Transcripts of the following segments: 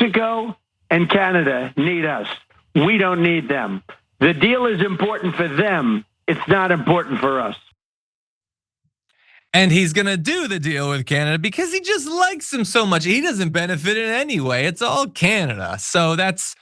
Mexico and Canada need us. We don't need them. The deal is important for them. It's not important for us. And he's gonna do the deal with Canada because he just likes him so much. He doesn't benefit in any way. It's all Canada. So that's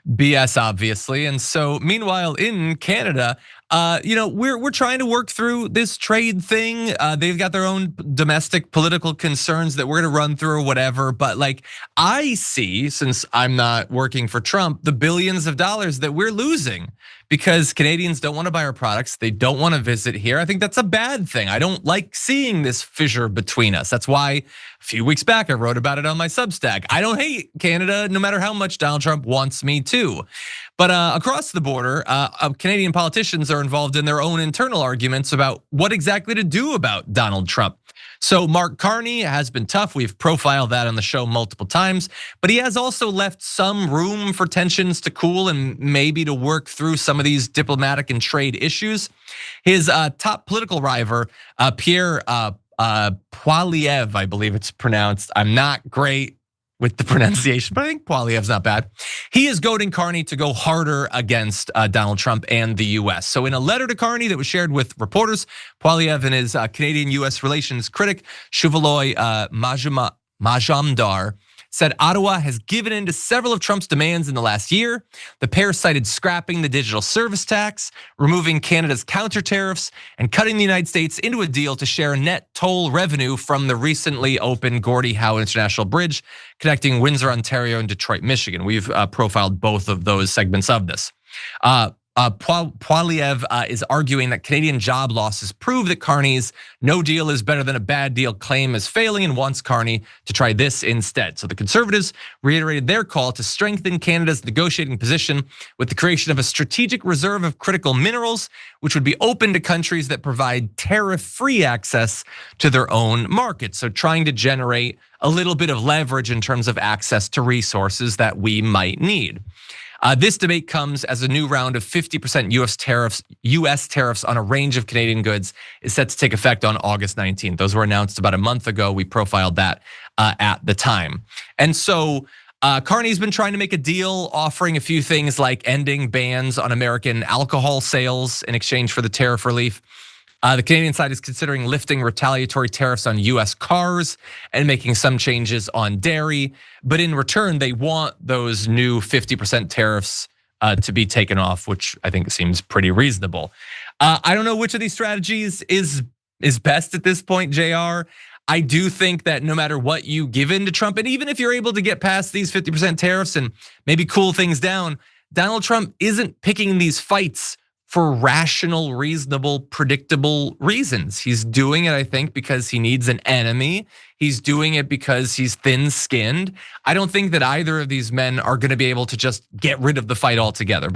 BS, obviously. And so meanwhile in Canada, we're trying to work through this trade thing. They've got their own domestic political concerns that we're gonna run through or whatever. But like I see, since I'm not working for Trump, the billions of dollars that we're losing because Canadians don't want to buy our products. They don't want to visit here. I think that's a bad thing. I don't like seeing this fissure between us. That's why a few weeks back I wrote about it on my Substack. I don't hate Canada, no matter how much Donald Trump wants me to. But across the border, Canadian politicians are involved in their own internal arguments about what exactly to do about Donald Trump. So Mark Carney has been tough. We've profiled that on the show multiple times, but he has also left some room for tensions to cool and maybe to work through some of these diplomatic and trade issues. His top political rival, Pierre Poilievre, I believe it's pronounced. I'm not great with the pronunciation, but I think Poilievre's not bad. He is goading Carney to go harder against Donald Trump and the US. So in a letter to Carney that was shared with reporters, Poilievre and his Canadian-US relations critic, Shuvaloy Majumdar, said Ottawa has given in to several of Trump's demands in the last year. The pair cited scrapping the digital service tax, removing Canada's counter-tariffs, and cutting the United States into a deal to share net toll revenue from the recently opened Gordie Howe International Bridge connecting Windsor, Ontario and Detroit, Michigan. We've profiled both of those segments of this. Poilievre is arguing that Canadian job losses prove that Carney's no deal is better than a bad deal claim is failing and wants Carney to try this instead. So the Conservatives reiterated their call to strengthen Canada's negotiating position with the creation of a strategic reserve of critical minerals, which would be open to countries that provide tariff-free access to their own markets. So trying to generate a little bit of leverage in terms of access to resources that we might need. This debate comes as a new round of 50% US tariffs on a range of Canadian goods is set to take effect on August 19th. Those were announced about a month ago. We profiled that at the time. And so Carney's been trying to make a deal offering a few things like ending bans on American alcohol sales in exchange for the tariff relief. The Canadian side is considering lifting retaliatory tariffs on US cars and making some changes on dairy. But in return, they want those new 50% tariffs to be taken off, which I think seems pretty reasonable. I don't know which of these strategies is best at this point, JR. I do think that no matter what you give in to Trump, and even if you're able to get past these 50% tariffs and maybe cool things down, Donald Trump isn't picking these fights for rational, reasonable, predictable reasons. He's doing it, I think, because he needs an enemy. He's doing it because he's thin-skinned. I don't think that either of these men are gonna be able to just get rid of the fight altogether.